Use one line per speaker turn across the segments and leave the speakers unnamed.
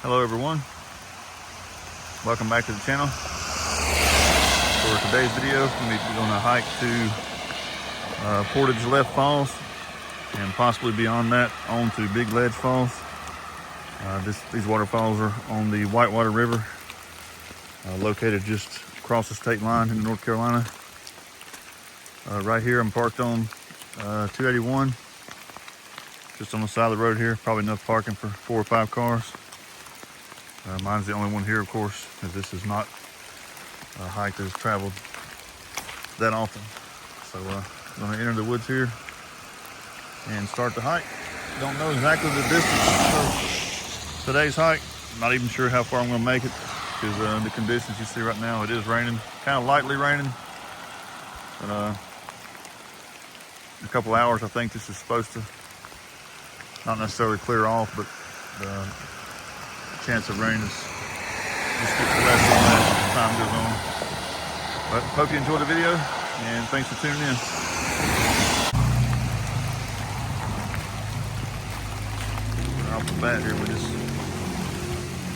Hello everyone, welcome back to the channel. For today's video, we're going to hike to Portage Left Falls and possibly beyond that on to Big Ledge Falls. These waterfalls are on the Whitewater River, located just across the state line in North Carolina. Right here I'm parked on 281, just on the side of the road here, probably enough parking for 4 or 5 cars. Mine's the only one here, of course, as this is not a hike that is traveled that often. So I'm going to enter the woods here and start the hike. Don't know exactly the distance of today's hike. I'm not even sure how far I'm going to make it because the conditions you see right now, it is raining, kind of lightly raining. But in a couple hours, I think this is supposed to not necessarily clear off, but the chance of rain is just gets less and less as time goes on. But hope you enjoyed the video and thanks for tuning in. Right off the bat here, we just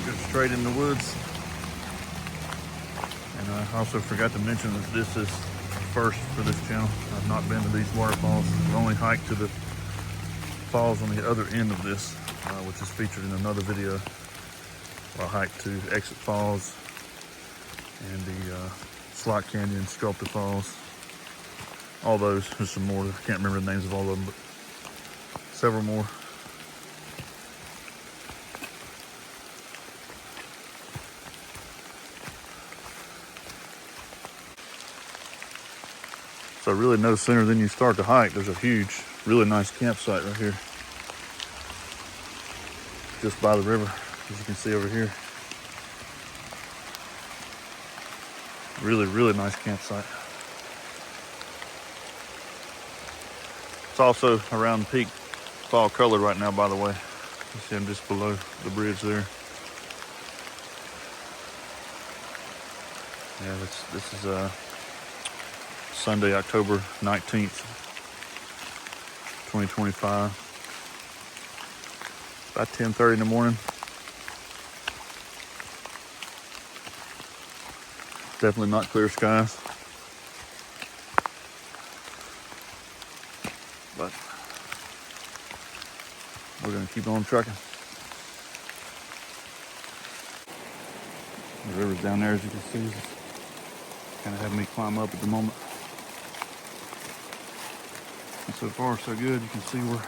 go straight in the woods. And I also forgot to mention that this is first for this channel. I've not been to these waterfalls. I've only hiked to the falls on the other end of this, which is featured in another video. I hiked to Exit Falls and the Slot Canyon, Sculptor Falls. All those, there's some more. I can't remember the names of all of them, but several more. So really no sooner than you start to hike, there's a huge, really nice campsite right here. Just by the river. As you can see over here. Really nice campsite. It's also around peak fall color right now, by the way. You see I'm just below the bridge there. Yeah, this is Sunday, October 19th, 2025. About 10:30 in the morning. Definitely not clear skies, but we're going to keep on trucking. The river's down there, as you can see. It's kind of having me climb up at the moment. And so far, so good. You can see where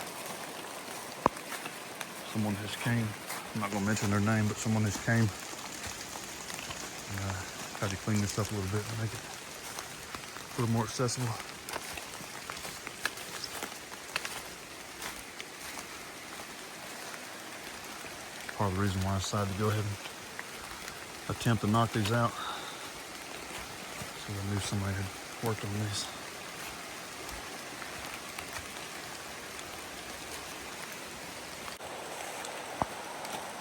someone has came. I'm not going to mention their name, but someone has came. Tried to clean this up a little bit and make it a little more accessible. Part of the reason why I decided to go ahead and attempt to knock these out. So I knew somebody had worked on these.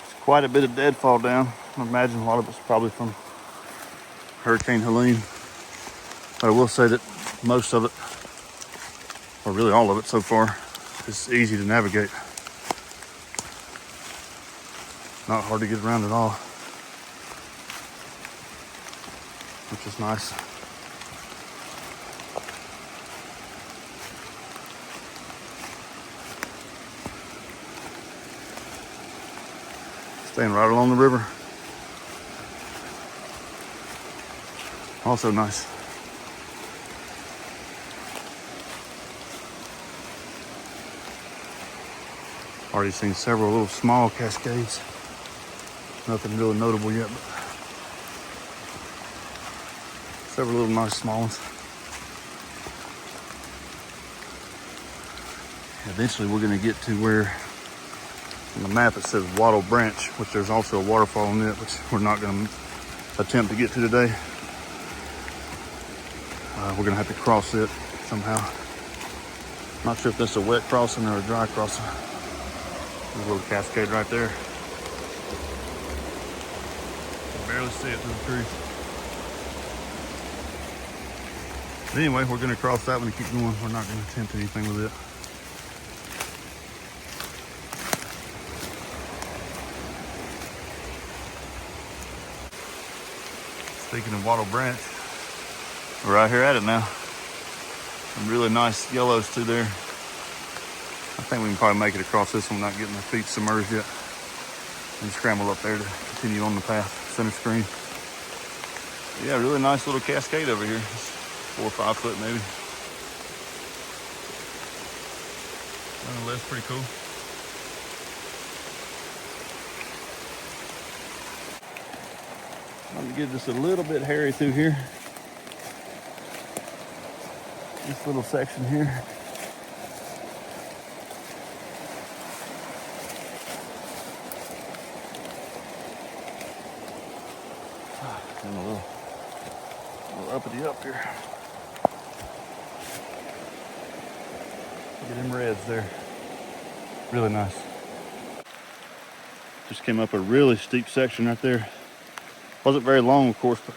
It's quite a bit of deadfall down. I imagine a lot of it's probably from Hurricane Helene, but I will say that most of it, or really all of it so far, is easy to navigate. Not hard to get around at all, which is nice. Staying right along the river. Also nice. Already seen several little small cascades. Nothing really notable yet, but several little nice small ones. Eventually we're going to get to where on the map it says Wattle Branch, which there's also a waterfall in it, which we're not going to attempt to get to today. We're gonna have to cross it somehow. Not sure if that's a wet crossing or a dry crossing. There's a little cascade right there. You can barely see it through the trees. But anyway, we're gonna cross that one and keep going. We're not gonna attempt anything with it. Speaking of Wattle Branch, we're right here at it now. Some really nice yellows too there. I think we can probably make it across this one without getting our feet submerged yet. And scramble up there to continue on the path, center screen. Yeah, really nice little cascade over here. It's 4 or 5 foot maybe. Nonetheless, pretty cool. I'm gonna get just a little bit hairy through here. This little section here. And a little uppity up here. Look at them reds there. Really nice. Just came up a really steep section right there. Wasn't very long, of course, but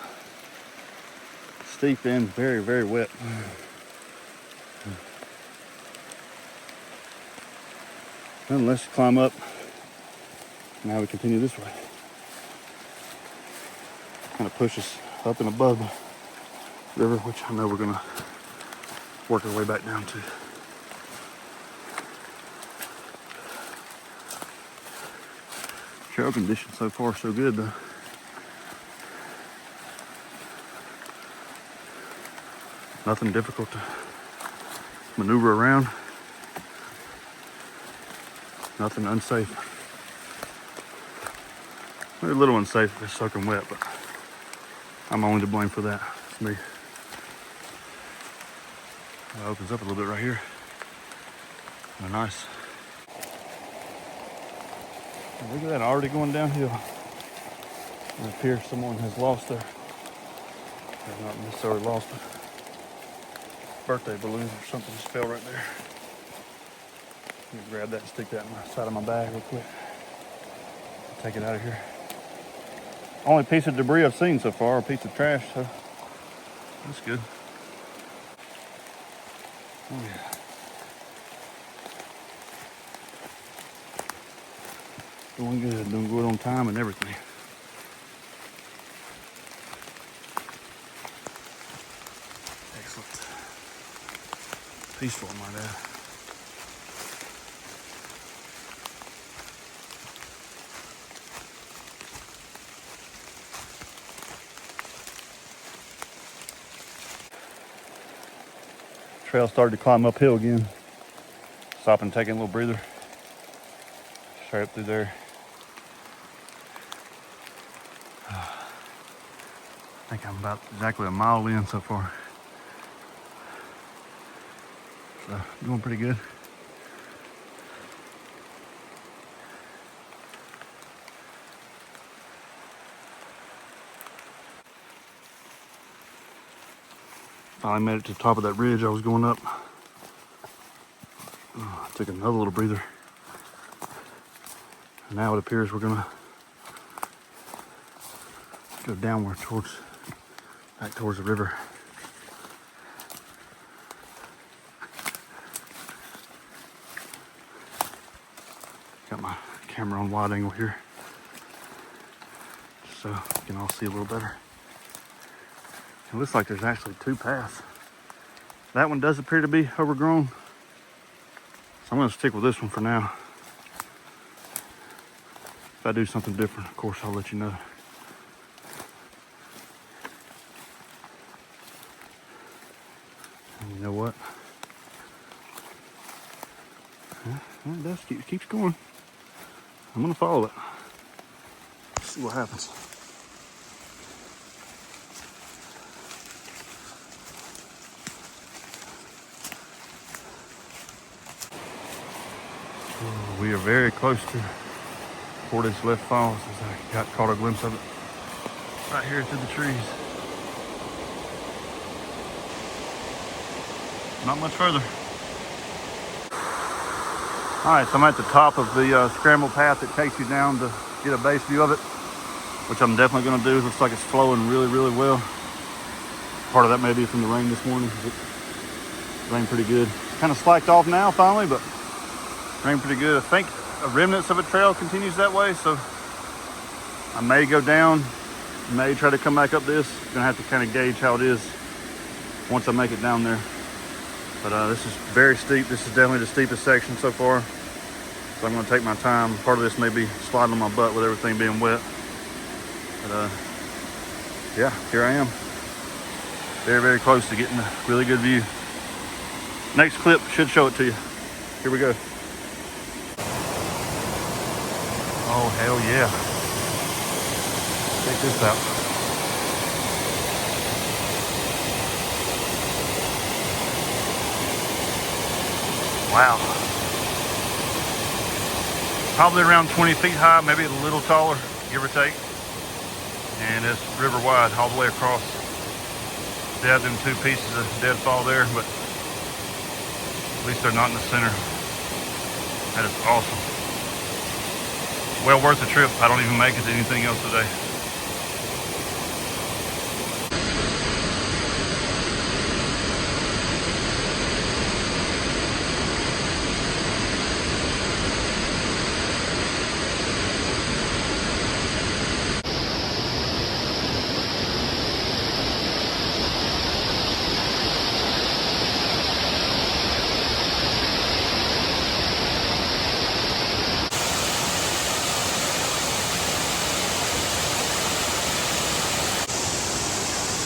steep and very, very wet. Let's climb up. Now we continue this way. Kind of push us up and above the river, which I know we're gonna work our way back down to. Trail conditions so far so good though. Nothing difficult to maneuver around. Nothing unsafe. They're a little unsafe if it's soaking wet, but I'm only to blame for that. It's me. It opens up a little bit right here. Oh, nice. Look at that, already going downhill. It appears someone has lost their, or not necessarily lost it. Birthday balloon or something just fell right there. Let me grab that and stick that in the side of my bag real quick. Take it out of here. Only piece of debris I've seen so far, a piece of trash, so that's good. Oh yeah. Doing good on time and everything. Excellent. Peaceful, I might add. Trail started to climb uphill again. Stopping, taking a little breather. Straight up through there. I think I'm about exactly a mile in so far. So, doing pretty good. Finally made it to the top of that ridge I was going up. Took another little breather. And now it appears we're gonna go downward back towards the river. Got my camera on wide angle here, so you can all see a little better. It looks like there's actually 2 paths. That one does appear to be overgrown, so I'm gonna stick with this one for now. If I do something different, of course, I'll let you know. And you know what? Well, it does keeps going. I'm gonna follow it. See what happens. We are very close to Portage Left Falls, as I got caught a glimpse of it right here through the trees. Not much further. All right, so I'm at the top of the scramble path that takes you down to get a base view of it, which I'm definitely gonna do. It looks like it's flowing really, really well. Part of that may be from the rain this morning. It rained pretty good. Kind of slacked off now finally, but rained pretty good. I think remnants of a trail continues that way, so I may go down May try to come back up this. Gonna have to kind of gauge how it is once I make it down there. But this is very steep. This is definitely the steepest section so far. So I'm gonna take my time. Part of this may be sliding on my butt with everything being wet. But yeah, here I am. Very, very close to getting a really good view. Next clip should show it to you. Here we go. Oh, hell yeah. Check this out. Wow. Probably around 20 feet high, maybe a little taller, give or take. And it's river wide all the way across. They have them two pieces of deadfall there, but at least they're not in the center. That is awesome. Well worth the trip. I don't even make it to anything else today.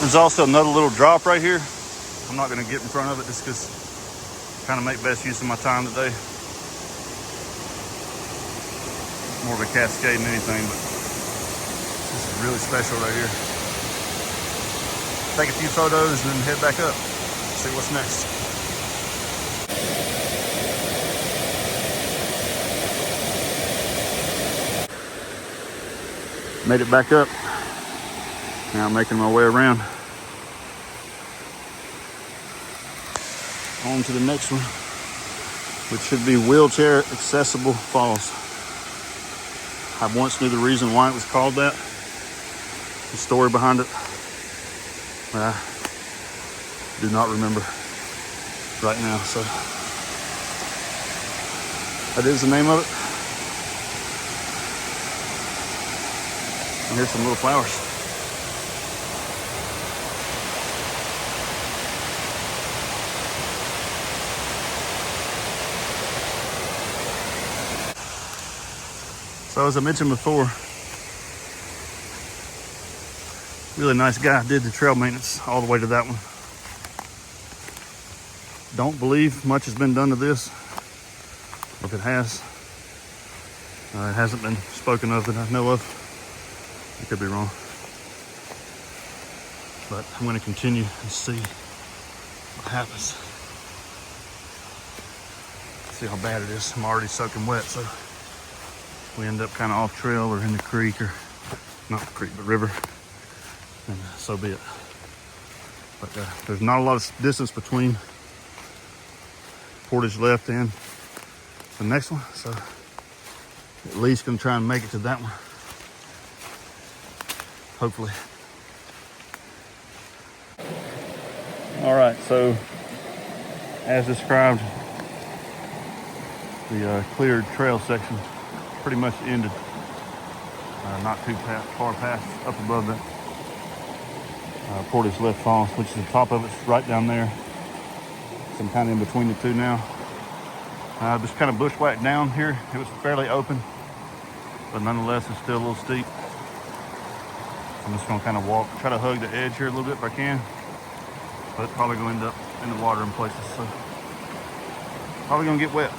There's also another little drop right here. I'm not going to get in front of it just because I'm trying to make best use of my time today. More of a cascade than anything, but this is really special right here. Take a few photos and then head back up. See what's next. Made it back up. Now I'm making my way around. On to the next one, which should be wheelchair accessible falls. I once knew the reason why it was called that, the story behind it, but I do not remember right now. So that is the name of it. And here's some little flowers. So as I mentioned before, really nice guy did the trail maintenance all the way to that one. Don't believe much has been done to this. If it has, it hasn't been spoken of that I know of. I could be wrong. But I'm going to continue and see what happens. See how bad it is. I'm already soaking wet, so we end up kind of off trail or in the creek, or not the creek, but river, and so be it. But there's not a lot of distance between Portage left and the next one, so at least gonna try and make it to that one, hopefully. All right, so as described, the cleared trail section pretty much ended, not too far past, up above that Portage left falls, which is the top of it's right down there. So I'm kind of in between the two now. Just kind of bushwhacked down here. It was fairly open, but nonetheless it's still a little steep. I'm just gonna kind of walk, try to hug the edge here a little bit if I can, but probably gonna end up in the water in places, so probably gonna get wet.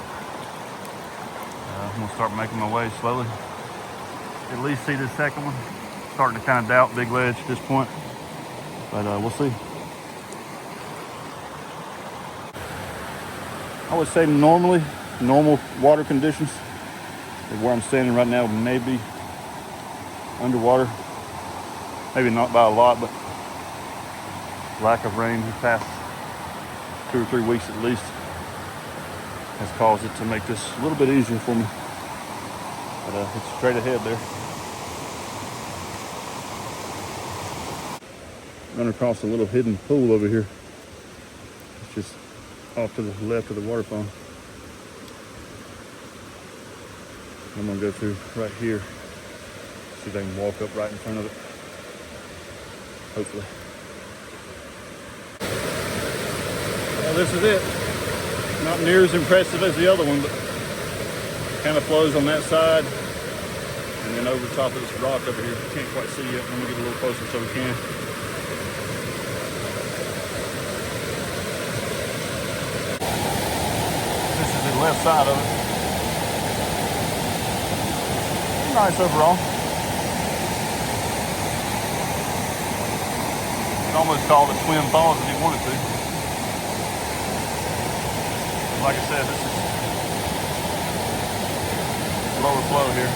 I'm gonna start making my way slowly. At least see this second one. Starting to kind of doubt Big Ledge at this point, but we'll see. I would say normal water conditions. Where I'm standing right now may be underwater. Maybe not by a lot, but lack of rain the past 2 or 3 weeks at least has caused it to make this a little bit easier for me. But it's straight ahead there. Run across a little hidden pool over here. It's just off to the left of the waterfall. I'm gonna go through right here. See if I can walk up right in front of it. hopefully. Well, this is it. Not near as impressive as the other one, but kind of flows on that side. And then over top of this rock over here, can't quite see yet. Let me get a little closer so we can. This is the left side of it. Nice overall. You can almost call it Twin Falls if you wanted to. Like I said, this is lower flow here.